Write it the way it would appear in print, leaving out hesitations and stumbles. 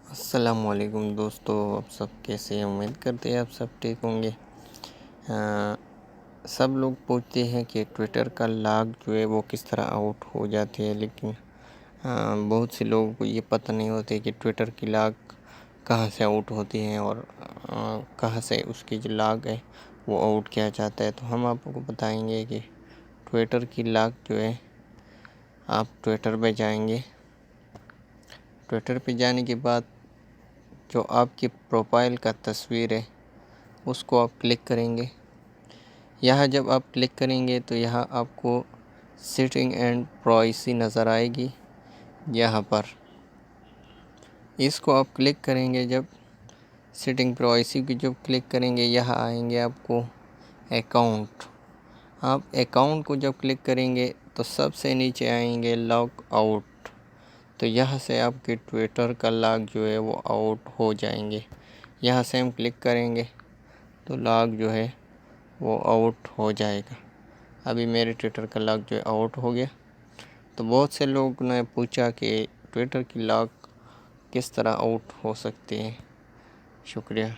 अस्सलामुअलैकुम दोस्तों, आप सब कैसे हैं? उम्मीद करते हैं आप सब ठीक होंगे। सब लोग पूछते हैं कि ट्विटर का लॉक जो है वो किस तरह आउट हो जाती है, लेकिन बहुत से लोगों को ये पता नहीं होती कि ट्विटर की लॉक कहाँ से आउट होती है और कहाँ से उसकी जो लॉक है वो आउट किया जाता है। तो हम आपको बताएंगे कि ट्विटर की लॉक जो है, आप ट्विटर पे जाएंगे। ट्विटर पे जाने के बाद जो आपकी प्रोफाइल का तस्वीर है उसको आप क्लिक करेंगे। यहाँ जब आप क्लिक करेंगे तो यहाँ आपको सेटिंग एंड प्राइवेसी नज़र आएगी। यहाँ पर इसको आप क्लिक करेंगे। जब सेटिंग प्राइवेसी की जब क्लिक करेंगे, यहाँ आएंगे आपको अकाउंट। आप अकाउंट को जब क्लिक करेंगे तो सबसे नीचे आएंगे लॉक आउट। तो यहाँ से आपके ट्विटर का लॉक जो है वो आउट हो जाएंगे। यहाँ से हम क्लिक करेंगे तो लॉक जो है वो आउट हो जाएगा। अभी मेरे ट्विटर का लॉक जो है आउट हो गया। तो बहुत से लोग ने पूछा कि ट्विटर की लॉक किस तरह आउट हो सकती है। शुक्रिया।